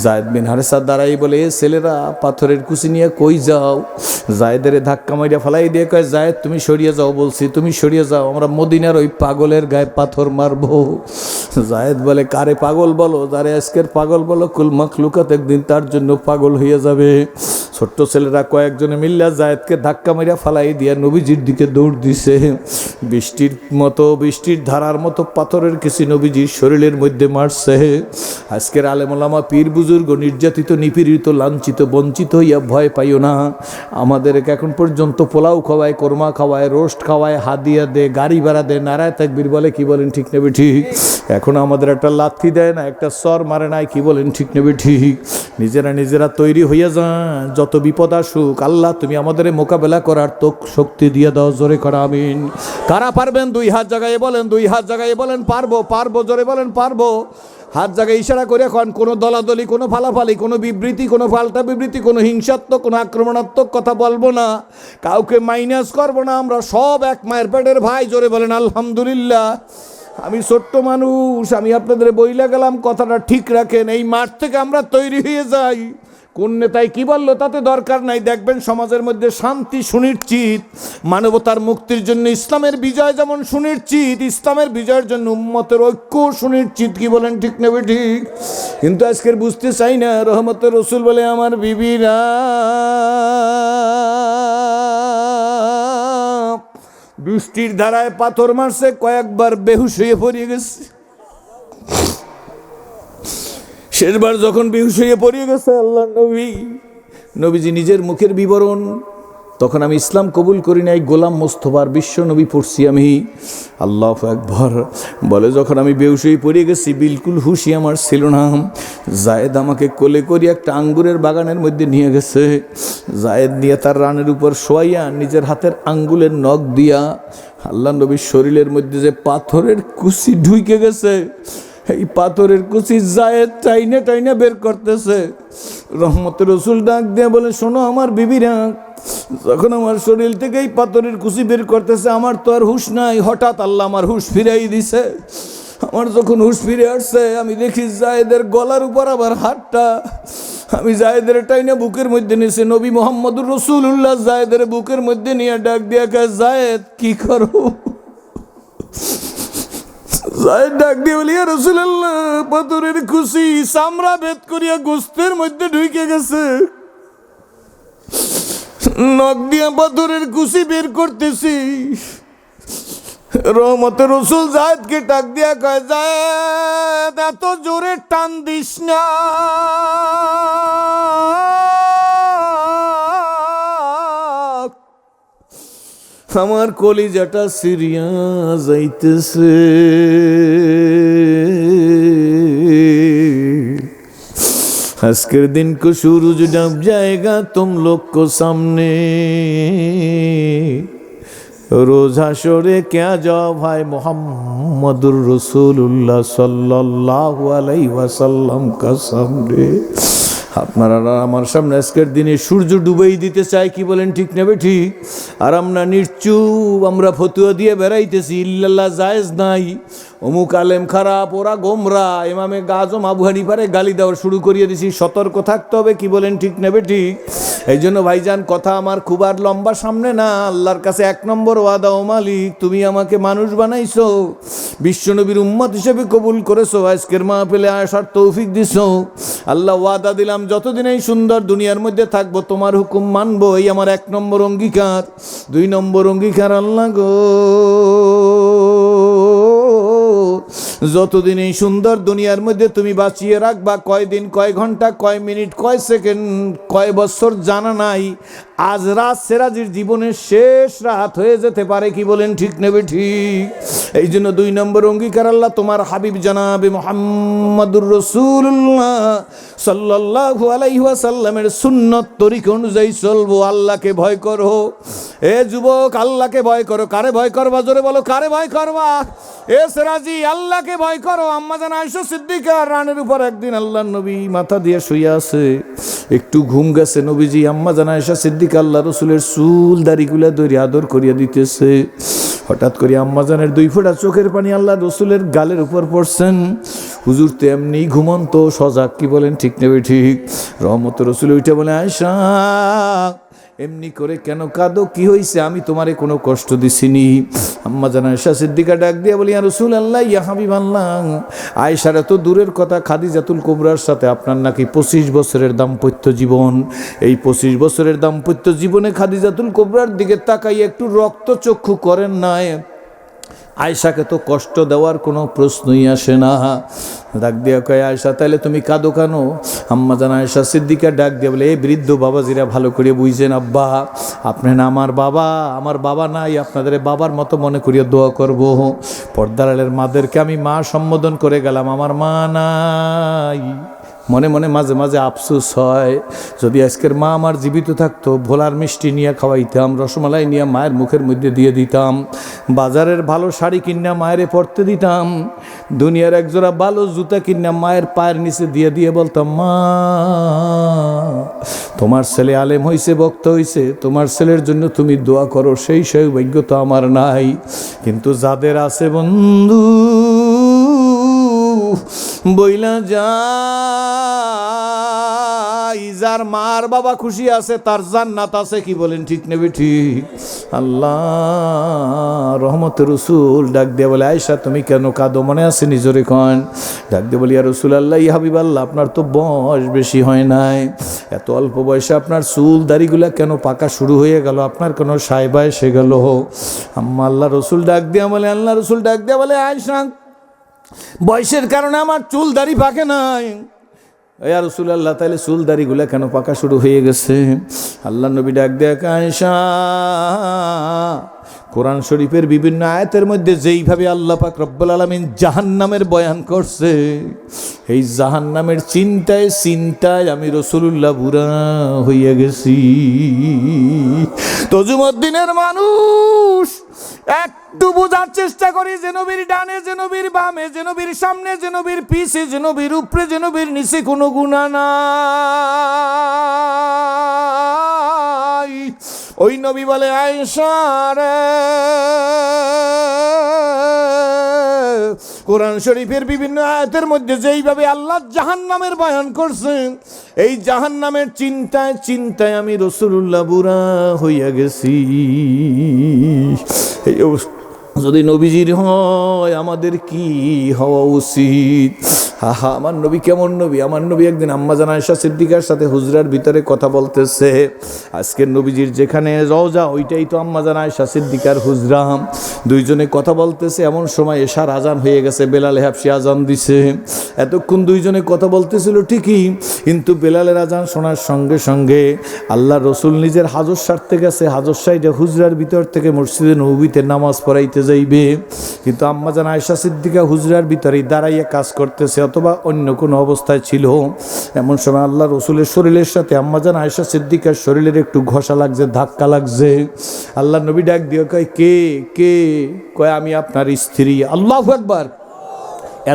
জায়েদ বিন হারেসা দাঁড়াই বলে, এ ছেলেরা পাথরের কুচি নিয়ে কই যাও? জায়েদের ধাক্কা মাইরা ফালাই দিয়ে কয়, জায়েদ তুমি সরিয়ে যাও বলছি, তুমি সরিয়ে যাও, আমরা মদিনার ওই পাগলের গায়ে পাথর মারবো। জায়েদ বলে, কারে পাগল বলো? যারে আজকের পাগল বলো, কুল মাখলুকাত একদিন তার জন্য পাগল হয়ে যাবে। ছোট্ট ছেলেরা কয়েকজনে মিল্লা জায়েদকে ধাক্কা মাইরা ফালাই দিয়া নবীজির দিকে দৌড় দিছে। বৃষ্টির ধারার মতো পাথরের কিছু নবীজির শরীরের মধ্যে মারছে। আজকের আলেম ওলামা পীর বুজুর্গ নির্যাতিত, নিপীড়িত, লাঞ্ছিত, বঞ্চিত হইয়া ভয় পাইও না। আমাদেরকে এখন পর্যন্ত পোলাও খাওয়ায়, কোরমা খাওয়ায়, রোস্ট খাওয়ায়, হাদিয়া দে, গাড়ি ভাড়া দে, নারায় তাকবীর বলে, কি বলেন ঠিক নেবে ঠিক? এখন আমাদের একটা লাথি দেয় না, একটা সর মারে নাই, কি বলেন ঠিক নেবে ঠিক? নিজেরা তৈরি হইয়া যান, যত বিপদ আসুক আল্লাহ তুমি আমাদের মোকাবেলা করার তো শক্তি দিয়ে দাও। জোরে করা আমিন। কারা পারবেন? 2 হাত জায়গায় বলেন, 2 হাত জায়গায় বলেন পারবো, জোরে বলেন পারবো। হাত জায়গায় ইশারা করে এখন কোনো দলাদলি, কোনো ফালাফালি, কোনো বিবৃতি, কোনো পাল্টা বিবৃতি, কোনো হিংসাত্মক, কোনো আক্রমণাত্মক কথা বলবো না, কাউকে মাইনাস করবো না। আমরা সব এক মায়ের পেটের ভাই। জোরে বলেন আলহামদুলিল্লাহ। আমি ছোট্ট মানুষ, আমি আপনাদের বইলা গেলাম, কথাটা ঠিক রাখেন। এই মাঠ থেকে আমরা তৈরি হয়ে যাই। কোন নেতায় কি বললো তাতে দরকার নাই, দেখবেন সমাজের মধ্যে শান্তি সুনিশ্চিত, মানবতার মুক্তির জন্য ইসলামের বিজয় যেমন সুনিশ্চিত, ইসলামের বিজয়ের জন্য উম্মতের ঐক্য সুনিশ্চিত। কি বলেন ঠিক নেবে ঠিক? কিন্তু আজকের বুঝতে চাই না। রহমতের রসুল বলে, আমার বিবিরা বৃষ্টির ধারায় পাথর মারছে, কয়েকবার বেহুশ হয়ে পড়িয়ে গেছে। শেষবার যখন বেহুশ হয়ে পড়িয়ে গেছে, আল্লাহ নবীজি নিজের মুখের বিবরণ, তখন আমি ইসলাম কবুল করি নাই, গোলাম মোস্তফার বিশ্ব নবী পড়ছি আমি। আল্লাহু আকবার। বলে, যখন আমি বেহুশ হয়ে পড়িয়ে গেছি, বিলকুল হুশি আমার ছিল না। জায়েদ আমাকে কোলে করিয়া একটা আঙ্গুরের বাগানের মধ্যে নিয়ে গেছে। জায়েদ নিয়ে তার রানের উপর শোয়াইয়া নিজের হাতের আঙ্গুলের নখ দিয়া আল্লাহ নবীর শরীরের মধ্যে যে পাথরের কুচি ঢুকে গেছে, এই পাথরের কুচি জায়েদ টাইনে বের করতেছে। রহমতের রসুল ডাক দিয়ে বলে, শোনো আমার বিবিরা, যখন আমার শরীর থেকে এই পাথরের কুচি বের করতেছে, আমার তো আর হুশ নাই। হঠাৎ আল্লাহ আমার হুশ ফিরাই দিছে। আমার যখন হুশ ফিরে আসছে, আমি দেখি জায়েদের গলার উপর আবার হাতটা। আমি জায়েদের টাইনে বুকের মধ্যে নিয়েছি। নবী মোহাম্মদুর রসুল্লাহ জায়েদের বুকের মধ্যে নিয়ে ডাক দিয়া কয়, জায়েদ কি করো? জায়েদ ডাক দিয়ে বলি, ইয়া রাসূলুল্লাহ, পাথরের কুচি চামড়া ভেদ করিয়া গোস্তের মধ্যে ঢুকে গেছে। নখ দিয়া পাথরের কুচি বের করতেছি। রহমতের রসুল জায়েদকে ডাক দিয়া কয়, জায়েদ এত জোরে টান দিস না, আমার কলিজাটা সিরিয়া যাইতেছে। আজকের দিন কো सूरज डूब जाएगा तुम लोग को सामने, रोज हाशरे क्या जवाब है मोहम्मदुर रसूलुल्लाह सल्लल्लाहु अलैहि वसल्लम का सामने। আপনারা আমার সামনে আজকের দিনে সূর্য ডুবেই দিতে চাই। কি বলেন ঠিক নেবে ঠিক? আর আমরা নিশ্চুপ, আমরা ফতুয়া দিয়ে বেড়াইতেছি, ইল্লাল্লাহ জায়েজ নাই, অমুক আলেম খারাপ, ওরা গোমরা, ইমামে আজম আবু হানিফারে গালি দেওয়া শুরু করিয়ে দিছি। সতর্ক থাকতে হবে। কি বলেন ঠিক নেবে ঠিক? এই জন্য ভাইজান, কথা আমার খুব আর লম্বা সামনে না। আল্লাহর কাছে 1 নম্বর ওয়াদা, ও মালিক তুমি আমাকে মানুষ বানাইছো, বিশ্বনবীর উম্মত হিসেবে কবুল করেছো, আজকের মাহফিলে আসার তৌফিক দিছো। আল্লাহ ওয়াদা দিলাম, যতদিন এই সুন্দর দুনিয়ার মধ্যে থাকবো তোমার হুকুম মানবো। এই আমার 1 নম্বর অঙ্গীকার। 2 নম্বর অঙ্গীকার, আল্লাহ গো, যতদিন এই সুন্দর দুনিয়ার মধ্যে তুমি বাঁচিয়ে রাখবা, কয় দিন, কয় ঘন্টা, কয় মিনিট, কয় সেকেন্ড, কয় বছর জানা নাই, আজ রাত সেরাজির জীবনের শেষ রাত হয়ে যেতে পারে। কি বলেন ঠিক নেবে ঠিক? এই জন্য 2 নম্বর অঙ্গীকার, আল্লাহ তোমার হাবিব জনাবে মুহাম্মদুর রাসূলুল্লাহ সাল্লাল্লাহু আলাইহি ওয়াসাল্লামের সুন্নত তরিকা অনুযায়ী চলবো। আল্লাহকে ভয় করো। এ যুবক, আল্লাহকে ভয় করো। কারে ভয় করবা? জোরে বলো, কারে ভয় করবা? এ সেরাজি, আল্লাহকে ভয় করো। আম্মা জান আয়েশা সিদ্দিকা রানের উপর একদিন আল্লাহর নবী মাথা দিয়ে শুয়ে আছে, একটু ঘুম গেছে। নবীজি আম্মা জান আয়েশা সিদ্দিকা আল্লাহ রসুলের চুল দাড়িগুলা ধরে আদর করিয়া দিতেছে। হঠাৎ করে আম্মা জানের 2 ফোঁটা চোখের পানি আল্লাহ রসুলের গালের উপর পড়ছেন। হুজুর তো এমনি ঘুমন্ত সজাগ, কি বলেন ঠিক নেবে ঠিক? রহমত রসুল ওইটা বলে, আয়েশা এমনি করে কেন কাঁদো, কি হয়েছে? আমি তোমারে কোনো কষ্ট দিছিনি। আম্মা জান আয়েশা সিদ্দিকা ডাক দিয়ে বলি, ইয়া রাসূলুল্লাহ, ইয়া হাবিবাল্লাহ, আয়েশার তো দূরের কথা, খাদিজাতুল কুবরার সাথে আপনার নাকি 25 বছরের দাম্পত্য জীবন। এই 25 বছরের দাম্পত্য জীবনে খাদিজাতুল কুবরার দিকে তাকাই একটু রক্তচক্ষু করেন নাই? আয়েশাকে তো কষ্ট দেওয়ার কোনো প্রশ্নই আসে না। ডাক দিয়া কয়, আয়েশা তাহলে তুমি কাঁদো কেন? আম্মা জান আয়েশা সিদ্দিকা ডাক দিয়ে বলে, এই বৃদ্ধ বাবাজিরা ভালো করে বুঝছেন আব্বা, আপনি না আমার বাবা নাই, আপনাদের বাবার মতো মনে করিয়া দোয়া করব। পর্দার আড়ালের মাদেরকে আমি মা সম্বোধন করে গেলাম, আমার মা নাই। মনে মনে মাঝে মাঝে আফসোস হয়, যদি আজকের মা আমার জীবিত থাকতো, ভোলার মিষ্টি নিয়ে খাওয়াইতাম, রসমালাই নিয়ে মায়ের মুখের মধ্যে দিয়ে দিতাম, বাজারের ভালো শাড়ি কিনা মায়ের পরতে দিতাম, দুনিয়ার একজোড়া ভালো জুতা কিনা মায়ের পায়ের নিচে দিয়ে দিয়ে বলতাম, মা তোমার ছেলে আলেম হইছে, বক্তা হইছে, তোমার ছেলের জন্য তুমি দোয়া করো। সেই সৌভাগ্য তো আমার নাই। কিন্তু যাদের আছে বন্ধু, বইলা যাই, যার মার বাবা খুশি আছে তার জান্নাত আছে, কি বলেন ঠিক নেবে ঠিক? আল্লাহ রহমত রসুল ডাক দিয়ে বলে, আয়েশা তুমি কেন কাঁদো, মনে আছে নিজরে কন? ডাক দিয়ে বলি, ইয়া রাসূলুল্লাহ, ইয়া হাবিবাল্লাহ, আপনার তো বয়স বেশি হয় নাই, এত অল্প বয়সে আপনার চুল দাড়িগুলা কেন পাকা শুরু হয়ে গেল? আপনার কোনো সাইবা এসে গেল? আম্মা আল্লাহ রসুল ডাক দিয়া বলে, আল্লাহ রসুল ডাক দিয়া বলে, আয়েশা বয়সের কারণে আমার চুল দাড়ি পাকে নাই। ইয়া রাসূলুল্লাহ, তাহলে চুল দাড়িগুলা কেন পাকা শুরু হয়ে গেছে? আল্লাহ নবী ডাক দেয়া, আয়েশা কোরআন শরীফের বিভিন্ন আয়াতের মধ্যে যেইভাবে আল্লাহ পাক রব্বুল আলামিন জাহান্নামের বয়ান করছে, এই জাহান্নামের চিন্তায় আমি রাসূলুল্লাহ বুড়া হইয়া গেছি। তজুমদ্দিনের মানুষ একটু বোঝার চেষ্টা করি, যে নবীর ডানে, যে নবীর বামে, যে নবীর সামনে, যে নবীর পিছে, যে নবীর উপরে, যে নবীর নিচে কোনো গুনাহ নাই। ওই নবী বলে, আয়েশা রে, কোরআন শরীফের বিভিন্ন আয়াতের মধ্যে যেইভাবে আল্লাহ জাহান্নামের বয়ান করছেন, এই জাহান্নামের চিন্তায় আমি রাসূলুল্লাহ বুড়া হইয়া গেছি। যদি নবীজির হয় আমাদের কি হওয়া উচিত? হা আমার নবী কেমন নবী? আমার নবী একদিন আম্মা জান আয়েশা সিদ্দিকার সাথে হুজরার ভিতরে কথা বলতেছে। আজকের নবীজির যেখানে রওজা, ওইটাই তো আম্মা জান আয়েশা সিদ্দিকার হুজরা। দুইজনে কথা বলতেছে, এমন সময় এশার আজান হয়ে গেছে, বেলাল হাবশি আজান দিছে। এতক্ষণ দুইজনে কথা বলতেছিল ঠিকই, কিন্তু বেলালের আজান শোনার সঙ্গে সঙ্গে আল্লাহ রসুল নিজের হাজর সারতে গেছে। হাজর সাইডে হুজরার ভিতর থেকে মসজিদে নববীতে নামাজ পড়াইতে যাইবে, কিন্তু আম্মা জান আয়েশা সিদ্দিকা হুজরার ভিতরেই দাঁড়াইয়া কাজ করতেছে, অথবা অন্য কোনো অবস্থায় ছিল। এমন সময় আল্লাহ রসুলের শরীরের সাথে আম্মা জান আয়েশা সিদ্দিকার শরীরের একটু ঘষা লাগছে, ধাক্কা লাগছে। আল্লাহ নবী ডাক দিয়ে কয়, কে কে? কয়, আমি আপনার স্ত্রী। আল্লাহু আকবার।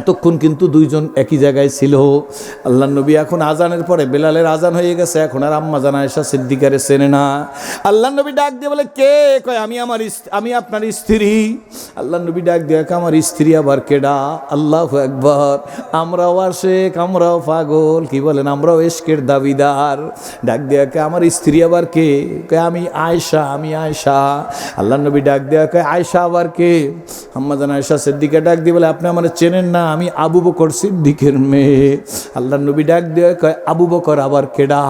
এতক্ষণ কিন্তু দুইজন একই জায়গায় ছিল। আল্লাহ নবী এখন আজানের পরে, বেলালের আজান হয়ে গেছে, এখন আর আম্মা জান আয়েশা সিদ্দিকারে চেনে না। আল্লাহ নবী ডাক দিয়ে বলে, কে? কয়, আমি আপনার স্ত্রী। আল্লাহ নবী ডাক দিয়ে, আমার স্ত্রী আবার কেডা? আল্লাহু আকবার। আমরাও আশেক, আমরাও পাগল, কি বলেন, আমরাও ইশকের দাবিদার। ডাক দিয়ে আমার স্ত্রী আবার কে? কয়, আমি আয়েশা। আল্লাহ নবী ডাক দিয়ে কয়, আয়েশা আবার কে? আম্মা জান আয়েশা সিদ্দিকা ডাক দিয়ে বলে, আপনি আমার চেনেন না, আমি আবু বকর সিদ্দিকের মেয়ে। আল্লাহ নবী ডাক দিয়ে কয়, আবু বকর আবার কেডা?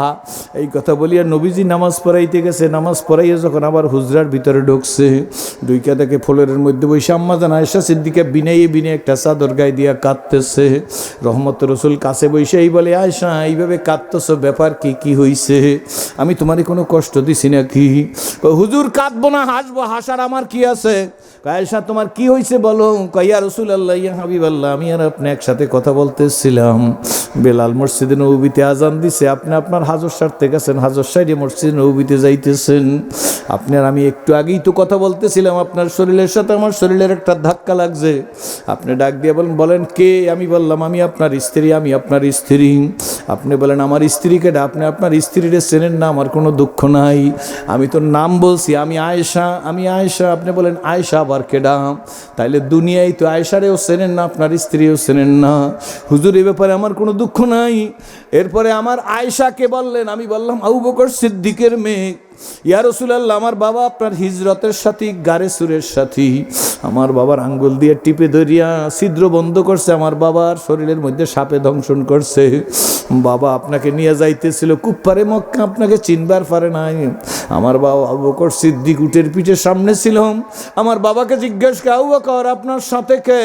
এই কথা বলিয়া নবীজি নামাজ পড়াইতে গেছে। নামাজ পড়াইয়া যখন আবার হুজরার ভিতরে ঢুকছে, দুইকা থেকে ফ্লোরের মধ্যে বসে আম্মা জান আয়েশা সিদ্দিকা বিনে একটা চাদর গায়ে দিয়া কাঁদতেছে। রহমত রসুল কাছে বসে এই বলে, আয়েশা এইভাবে কাঁদতেছো, ব্যাপার কি হইছে? আমি তোমারই কোনো কষ্ট দিছি নাকি? হুজুর কাঁদবো না, হাসবো, হাসার আমার কি আছে? আয়েশা তোমার কি হয়েছে বলো? ইয়া রাসূলুল্লাহ, ইয়া হাবিবাল্লাহ, আমি আর আপনি একসাথে কথা বলতেছিলাম, বেলাল মসজিদে নববীতে আজান দিছে, আপনি আপনার হাজর সারতে গেছেন, হাজর সাইডে মসজিদে নববীতে যাইতেছেন। আপনি আর আমি একটু আগেই তো কথা বলতেছিলাম, আপনার শরীরের সাথে আমার শরীরের একটা ধাক্কা লাগছে। আপনি ডাক দিয়ে বলেন কে? আমি বললাম, আমি আপনার স্ত্রী। আপনি বলেন, আমার স্ত্রীকে? আপনি আপনার স্ত্রীরে চেনেন না, আমার কোনো দুঃখ নাই, আমি তো নাম বলছি, আমি আয়েশা। আপনি বলেন, আয়েশা আবার কেডা? তাইলে দুনিয়ায় তো আয়েশারেও চেনেন না, আপনার স্ত্রীও চেনেন না। হুজুর এ ব্যাপারে আমার কোনো দুঃখ নাই। এরপরে আমার আয়েশাকে বললেন, আমি বললাম আবু বকর সিদ্দিকের মেয়ে, ইয়া রাসূলুল্লাহ, আমার বাবা আপনার হিজরতের সাথী, গারে সুরের সাথী। আমার বাবার আঙ্গুল দিয়ে টিপে ধরিয়া ছিদ্র বন্ধ করছে, আমার বাবার শরীরের মধ্যে সাপে দংশন করছে। বাবা আপনাকে নিয়ে যাইতেছিল কুপ্পারে মক্কা, আপনাকে চিনবার পারে নাই। আমার বাবা আবু বকর সিদ্দিক উটের পিঠের সামনে ছিল। আমার বাবাকে জিজ্ঞেস করে, আবু বকর আপনার সাথে কে?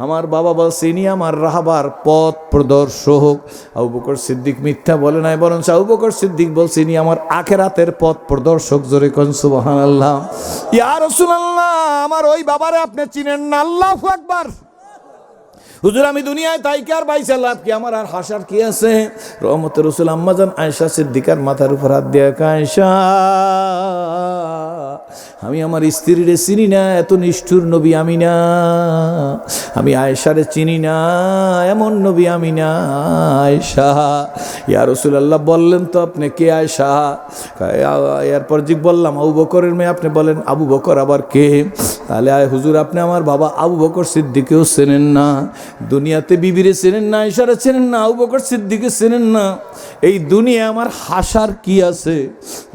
আমার বাবা বলছে, ইনি আমার রাহবার পথ প্রদর্শক। আবু বকর সিদ্দিক মিথ্যা বলে নাই, বরং আবু বকর সিদ্দিক বলছে, ইনি আমার আখিরাতের পথ প্রদর্শক। জোরে কোন সুবহানাল্লাহ। ইয়া রাসূলুল্লাহ, আমার ওই বাবারে আপনি চিনেন না? আল্লাহু আকবার। হুজুর আমি দুনিয়ায় তাই কি আর বাইসা লাভ কি, আমার আর হাসার কি আছে? রহমতের রাসূল আম্মাজান আয়েশা সিদ্দিকার মাথার উপর হাত দিয়ে, আয়েশা আমি আমার স্ত্রীরে চিনি না, এত নিষ্ঠুর নবী আমি না। আমি আয়েশারে চিনি না, এমন নবী আমি না। আয়েশা, ইয়া রাসূলুল্লাহ বললেন তো আপনি কে আয়েশা? এরপর জিজ্ঞেস বললাম আবু বকরের মেয়ে, আপনি বলেন আবু বকর আবার কে? তাহলে হুজুর আপনি আমার বাবা আবু বকর সিদ্দিকেও চেনেন না, দুনিয়াতে বিবিরে চেনেন না, আয়েশারে চেনেন না, আবু বকর সিদ্দিকে চেনেন না। এই দুনিয়া আমার হাসার কি আছে?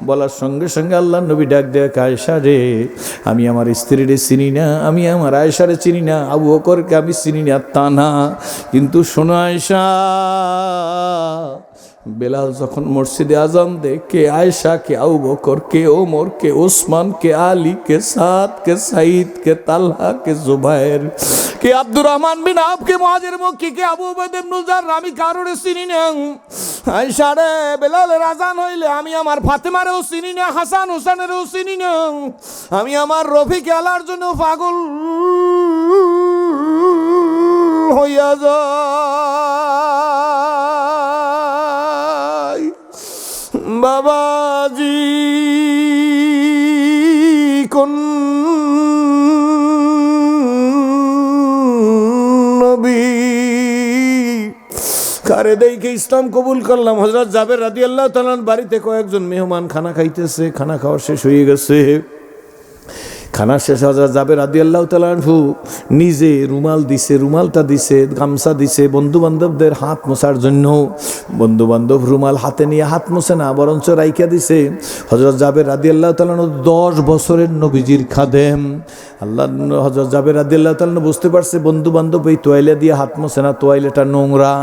বলার সঙ্গে সঙ্গে আল্লাহ নবী ডাক দেয়, আয়েশা রে, আমি আমার স্ত্রীরে চিনি না, আমি আমার আয়েশারে চিনি না, আবু বকরকে আমি চিনি না তা না, কিন্তু শোনো আয়েশা, বেলাল যখন মসজিদে আজান দে, কে আয়েশা, কে আবু বকর, কে ওমর, কে ওসমান, কে আলী, কে সাদ, কে সাইদ, কে তালহা, কে জুবায়ের, কে আব্দুর রহমান বিন আওফ, কে মুহাজির মক্কি, কে আবু উবাইদা ইবনুল জাররাহ, আমি কারোরে চিনি না। আয়েশা রে, বেলালের আজান হইলে আমি আমার ফাতেমারেও চিনি না, হাসান হোসেনেরও চিনি না, আমি আমার রফিক আলার জন্য পাগল হইয়া যায়। বাবাজি কোন নবী কারে দেখে ইসলাম কবুল করলাম? হযরত জাবের রাদিয়াল্লাহু তাআলা বাড়িতে কয়েকজন মেহমান খানা খাইতেছে, খানা খাওয়া শেষ হয়ে গেছে। খানা শেষ হযরত জাবের রাদিয়াল্লাহু তাআলা নিজে রুমাল দিছে, রুমালটা দিছে, গামছা দিছে বন্ধু বান্ধবদের হাত মোছার জন্য। বন্ধু বান্ধব রুমাল হাতে নিয়ে হাত মোছে না, বরঞ্চ রাইখা দিছে। হযরত জাবের রাদিয়াল্লাহু তাআলা 10 বছরের নবীজির খাদেম। আল্লাহ হযরত জাবের রাদিয়াল্লাহু তাআলা বুঝতে পারছে বন্ধু বান্ধব এই তোয়াইলা দিয়ে হাত মোছে না, তোয়াইলাটা নোংরা,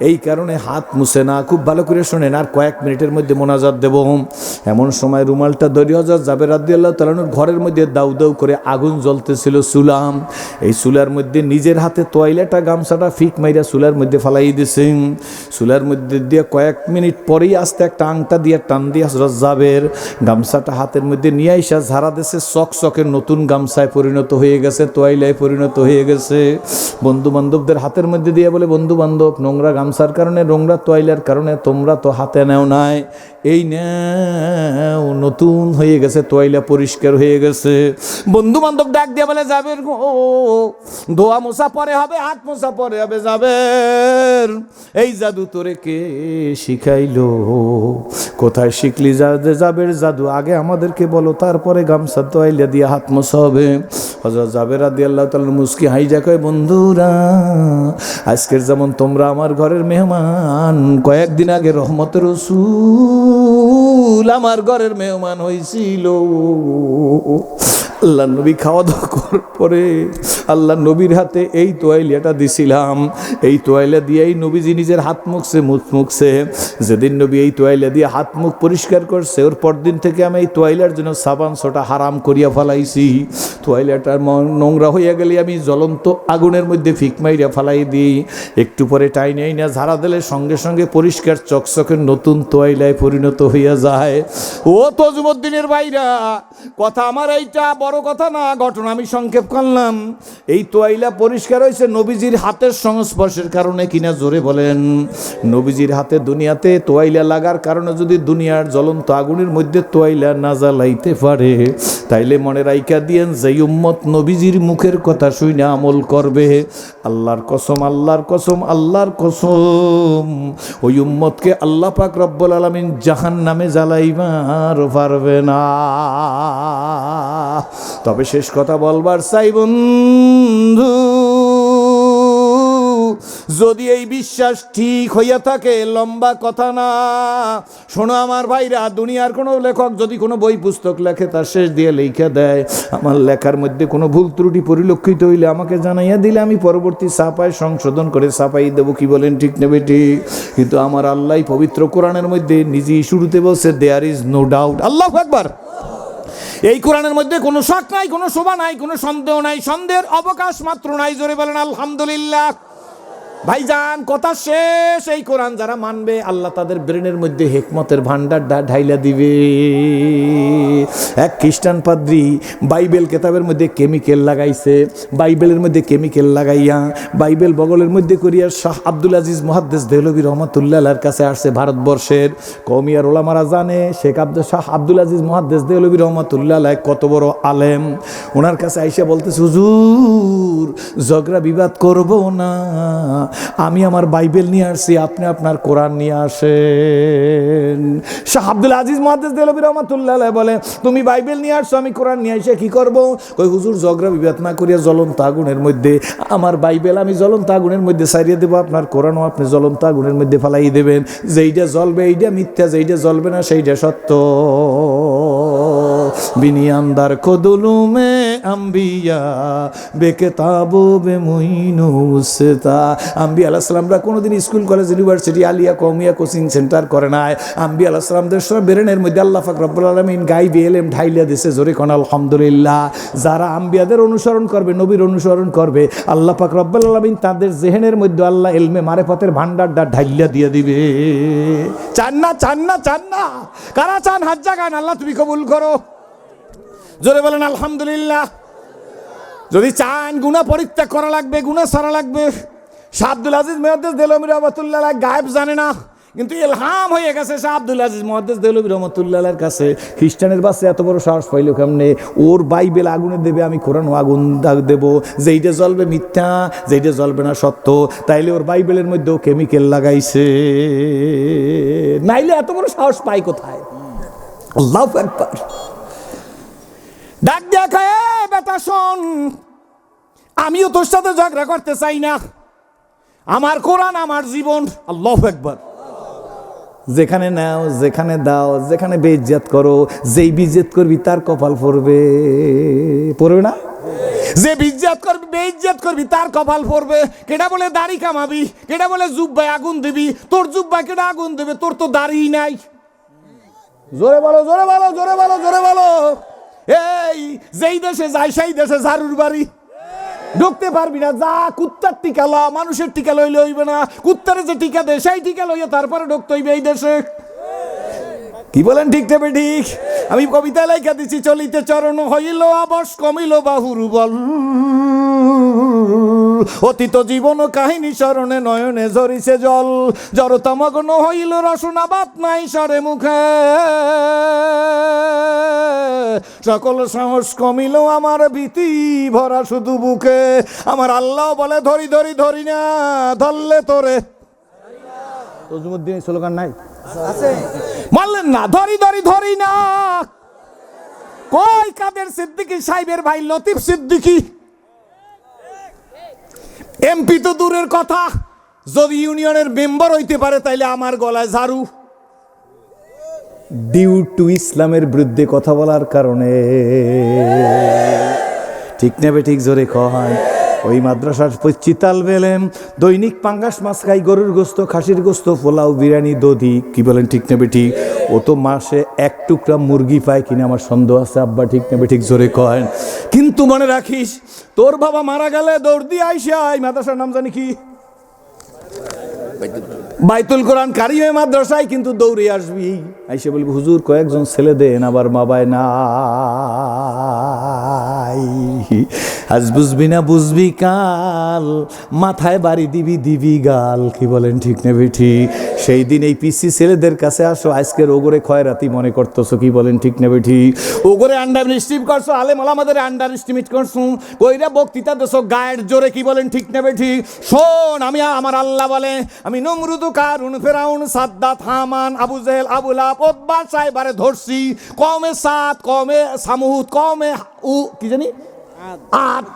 এই কারণে হাত মুছে না। খুব ভালো করে শোনেন, আর কয়েক মিনিটের মধ্যে মোনাজাত দেব। এমন সময় রুমালটা ধরে হযরত জাবের রাদিয়াল্লাহু তাআলা ঘরের মধ্যে দাউ দাউ করে আগুন জ্বলতেছিল চুলাম। এই চুলার মধ্যে নিজের হাতে তোয়াইলাটা গামছাটা ফিক মাইরা চুলার মধ্যে ফালাই দিছে। চুলার মধ্যে দিয়ে কয়েক মিনিট পরেই আস্তে একটা আংটা দিয়ে টান দিয়ে হযরত জাবের গামছাটা হাতের মধ্যে নিয়ে আইসা ঝাড়া দিছে। চকচকের নতুন গামছায় পরিণত হয়ে গেছে, তোয়াইলায় পরিণত হয়ে গেছে। বন্ধু বান্ধবদের হাতের মধ্যে দিয়ে বলে, বন্ধু বান্ধব নোংরা গামছার কারণে, নোংরা তোয়াইলার কারণে তোমরা তো হাতে নেও নাই, এই নেও নতুন হয়ে গেছে, তোয়াইলা পরিষ্কার হয়ে গেছে। বন্ধু বান্ধব ডাক দিয়ে বলে, জাবের গো, ধোয়া মোছা পরে হবে, হাত মোছা পরে হবে। জাবের, এই জাদু তোরে কে শিখাইলো? কোথায় শিখলি জাবের জাদু? আগে আমাদেরকে বলো, তারপরে গামছা তোয়াইলা দিয়ে হাত মোছা হবে। হযরত জাবের রাদিয়াল্লাহু তাআলা মুস্কি হাইজা কয়, বন্ধুরা আজকের যেমন তোমরা আমার ঘরের মেহমান, কয়েকদিন আগে রহমতের রাসূল আমার ঘরের মেহমান হয়েছিল। আল্লাহ নবী খাওয়া দাওয়া করার পরে আল্লাহ নবীর হাতে এই তোয়াইলাটা দিছিলাম। এই তোয়াইলা দিয়েই নবীজি নিজের হাত মুখছে। যেদিন নবী এই তোয়াইলা দিয়ে হাত মুখ পরিষ্কার করছে, ওর পরদিন থেকে আমি এই তোয়াইলার জন্য সাবান সোটা হারাম করিয়া ফেলাইছি। তোয়াইলাটা নোংরা হইয়া গেলে আমি জ্বলন্ত আগুনের মধ্যে ফিক মাইরা ফেলাই দিই। একটু পরে টাইনে না ঝাড়া দিলে সঙ্গে সঙ্গে পরিষ্কার চকচকের নতুন তোয়াইলায় পরিণত হইয়া যায়। ও তজুমুদ্দিনের ভাইরা, কথা আমার এইটা বড় কথা না, ঘটনা আমি সংক্ষেপ করলাম। এই তোয়াইলা পরিষ্কার হয়েছে নবীজির হাতের সংস্পর্শের কারণে কিনা, জোরে বলেন। নবীজির হাতে দুনিয়াতে তোয়াইলা লাগার কারণে যদি দুনিয়ার জ্বলন্ত আগুনের মধ্যে তোয়াইলা না জ্বালাইতে পারে, তাইলে মনে রাইখা দিয়েন, যেই উম্মত নবীজির মুখের কথা শুনে আমল করবে, আল্লাহর কসম, আল্লাহর কসম, আল্লাহর কসম, ওই উম্মতকে আল্লাহ পাক রব্বুল আলামিন জাহান্নামে জ্বালাইবার পারবে না। তবে শেষ কথা বলবার চাই বন্ধু, যদি এই বিশ্বাস ঠিক হইয়া থাকে, লম্বা কথা না, শোনো আমার ভাইরা, দুনিয়ার কোনো লেখক যদি কোনো বই পুস্তক লেখে তার শেষ দিয়ে লেখা দেয়, আমার লেখার মধ্যে কোনো ভুল ত্রুটি পরিলক্ষিত হইলে আমাকে জানাইয়া দিলে আমি পরবর্তী ছাপায় সংশোধন করে ছাপাই দেবো। কি বলেন ঠিক নেবে ঠিক? কিন্তু আমার আল্লাহ পবিত্র কোরআনের মধ্যে নিজেই শুরুতে বলছে দেয়ার ইজ নো ডাউট। আল্লাহু আকবার। এই কোরআনের মধ্যে কোনো শক নাই, কোনো শোভা নাই, কোনো সন্দেহ নাই, সন্দেহের অবকাশ মাত্র নাই। জোরে বলেন আলহামদুলিল্লাহ। ভাইজান কথা শেষ। এই কোরআন যারা মানবে আল্লাহ তাদের ব্রেনের মধ্যে হিকমতের ভান্ডার ঢাইলা দিবে। এক খ্রিস্টান পাদ্রী বাইবেল কেতাবের মধ্যে কেমিক্যাল লাগাইছে, বাইবেলের মধ্যে কেমিক্যাল লাগাইয়া বাইবেল বগলের মধ্যে করিয়া শাহ আব্দুল আজিজ মুহাদ্দিস দেহলভী রহমাতুল্লাহ আলাইহির কাছে আসছে। ভারতবর্ষের কওমিয়ার ওলামারা জানে শাহ আব্দুল আজিজ মুহাদ্দিস দেহলভী রহমাতুল্লাহ আলাইহি কত বড় আলেম। ওনার কাছে আইসা বলতেছে, হুজুর ঝগড়া বিবাদ করব না, আমি আমার বাইবেল নিয়ে আসছি, আপনি আপনার কোরআন নিয়ে আসেন। শাহ আব্দুল আজিজ মুহাদ্দিস দেহলভী রহমাতুল্লাহ আলাইহি বলে, তুমি বাইবেল নিয়ে আসছো, আমি কোরআন নিয়ে এসে কি করব? কই হুজুর ঝগড়া বিবাদ না করিয়া জ্বলন্ত আগুনের মধ্যে আমার বাইবেল আমি জ্বলন্ত আগুনের মধ্যে ছাড়িয়ে দেবো, আপনার কোরআনও আপনি জ্বলন্ত আগুনের মধ্যে ফালাই দেবেন। যেইটা জ্বলবে এইটা মিথ্যা, যেইটা জ্বলবে না সেইটা সত্য। বিনিয়ামদার কদলুমে আম্বিয়া বেকেতাবো বেমুইনুসতা। আম্বিয়া আলাইহিস সালামরা কোনোদিন স্কুল কলেজ ইউনিভার্সিটি আলিয়া কওমিয়া কোচিং সেন্টার করে নাই। আম্বিয়া আলাইহিস সালামদের সব ব্রেনের মধ্যে আল্লাহ পাক রব্বুল আলামিন গাইবে এলেম ঢাইলা দিয়েছে। জোরে কোন আলহামদুলিল্লাহ। যারা আম্বিয়াদের অনুসরণ করবে, নবীর অনুসরণ করবে, আল্লাহ পাক রব্বুল আলামিন তাদের জেহেনের মধ্যে আল্লাহ ইলমে মারিফাতের ভান্ডারটা ঢাইলা দিয়ে দিবে। চান না, চান না, চান না? কারা চান হাত জাগান, আল্লাহ তুমি কবুল করো। জোরে বলেন আলহামদুলিল্লাহ। যদি চান গুনাহ পরিত্যাগ করা লাগবে, গুনাহ ছাড়া লাগবে। শাহ আব্দুল আজিজ মুহাদ্দিস দেহলভী রহমাতুল্লাহ আলাইহি গায়েব জানে না, কিন্তু ইলহাম হয়ে গেছে শাহ আব্দুল আজিজ মুহাদ্দিস দেহলভী রহমাতুল্লাহ আলাইহির কাছে। খ্রিস্টানের বাচ্চা এত বড় সাহস পাইল কেমনে? ওর বাইবেল আগুনে দেবে, আমি কোরআনও আগুন দেব, যেইটা জ্বলবে মিথ্যা, যেইটা জ্বলবে না সত্য। তাইলে ওর বাইবেলের মধ্যেও কেমিক্যাল লাগাইছে, নাইলে এত বড় সাহস পাই কোথায়? আল্লাহু আকবার। ডাক দেখা, বেটা শোন, আমিও তোর সাথে ঝগড়া করতে চাই না, আমার কোরআন আমার জীবন। আল্লাহু আকবার। যেখানে নাও, যেখানে দাও, যেখানে বেইজ্জত করো, যেই বেইজ্জত করবি তার কপাল পড়বে, পড়বে না? যে বেইজ্জত করবি, বেইজ্জত করবি তার কপাল পড়বে। কেডা বলে দাড়ি কামাবি, কেডা বলে জুব্বায় আগুন দিবি, তোর জুব্বায় কেডা আগুন দেবে? তোর তো দাড়ি নাই। জোরে বলো, জোরে বলো, জোরে বলো, জোরে বলো। এই যেই দেশে যায় সেই দেশে ঝাড়ুর বাড়ি, ঢুকতে পারবি না। যা কুত্তার টিকা ল, মানুষের টিকা লইলে হইবে না। কুত্তারে যে টিকা দেয় সেই টিকা লইয়া তারপরে ঢুকতে হইবে এই দেশে। কি বলেন ঠিক তবে ঠিক? আমি কবিতা লেখা দিচ্ছি, চলিতে চরণ হইল আবশ, কমিল বাহুর বল, অতীত জীবন কাহিনী স্মরণে নয়নে ঝরিছে জল, জড়তামগ্ন হইল রসনা বাত নাই সরে মুখে, সকল সাহস কমিল আমার ভীতি ভরা শুধু বুকে। আমার আল্লাহ বলে ধরি ধরি ধরি না, ধরলে তোরে। তজুমুদ্দিন স্লোগান নাই? মানলেন না, ধরি ধরি ধরি না। কই কাদের সিদ্দিকী সাহেবের ভাই লতিফ সিদ্দিকী? এমপি তো দূরের কথা, যদি ইউনিয়নের মেম্বার হইতে পারে তাইলে আমার গলায় ঝাড়ু। ডিউ টু ইসলামের বিরুদ্ধে কথা বলার কারণে। ঠিক নেবে ঠিক? জোরে কয়। ওই মাদ্রাসার চিতাল বেলেম দৈনিক পাঙ্গাস মাছ খাই, গরুর গোস্ত, খাসির গোস্ত, পোলাও, বিরিয়ানি, দধি। কি বলেন ঠিক নেবে ঠিক? ও তো মাসে এক টুকরা মুরগি পায় কিনা আমার সন্দেহ আছে। আব্বা ঠিক নেবে ঠিক? জোরে কয়। কিন্তু মনে রাখিস, তোর বাবা মারা গেলে দৌড় দিয়ে আইসা, এই মাদ্রাসার নাম জানি কি? বাইতুল কোরআন কারিমে মাদ্রাসায়, কিন্তু দৌড়ে আসবি, আইসে বলবি হুজুর কয়েকজন ছেলে দেন, আবার মা বাই নাই। আজ বুঝবি না বুঝবি কাল, মাথায় বাড়ি দিবি দিবি গাল। কি বলেন ঠিক নেবে ঠিক? সেই দিন এই পিসি ছেলেদের কাছে আসো, আজকের ওগরে খয়রাতি মনে করতেছো। কি বলেন ঠিক নেবে ঠিক? ওগরে আন্ডার এস্টিমেট করছো, আলেম ওলামাদের আন্ডার এস্টিমেট করছো, কইরা বক্তৃতা দেছো গায়ের জোরে। কি বলেন ঠিক নেবে ঠিক? শোন, আমি আমার আল্লাহ বলে, আমি নমরুদ, কারুন, ফেরাউন, সাদ্দাত, হামান, আবু জেহেল, আবু লাহাব, উতবা সাহেবারে ধরছি। কমে সাদ, কমে সামুদ, কমে কি জানি আদ,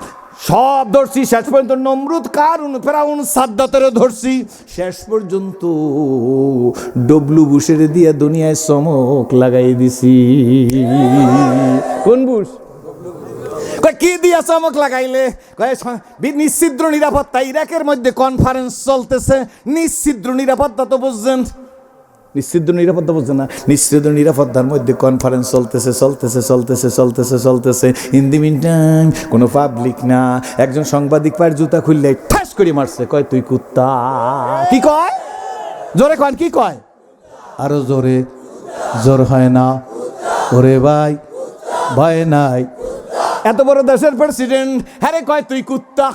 সব ধরছি, শেষ পর্যন্ত নমরুদ, কারুন, ফেরাউন, সাদ্দাতেরও ধরছি, শেষ পর্যন্ত ডব্লু বুশের দিয়ে দুনিয়ায় চমক লাগাই দিছি। কোন বুশ? কি দিয়া চমক লাগাইলে? নিশ্চিদ্র নিরাপত্তা, ইরাকের মধ্যে কনফারেন্স চলতেছে, নিশ্চিদ্র নিরাপত্তা তো বুঝছেন? নিশ্চিদ্র নিরাপত্তা বুঝছেন না? নিশ্চিদ্র নিরাপত্তার মধ্যে কনফারেন্স চলতেছে। ইন দি মিন টাইম কোনো পাবলিক না, একজন সাংবাদিক পায়ের জুতা খুললে ঠাস করে মারছে, কয় তুই কুত্তা। কি কয়? জোরে কন, কি কয়? আরো জোরে। জোর হয় না? ওরে ভাই, ভয় নাই। এত বড় দেশের প্রেসিডেন্ট, হ্যাঁ রে, কয় তুই কুত্তা।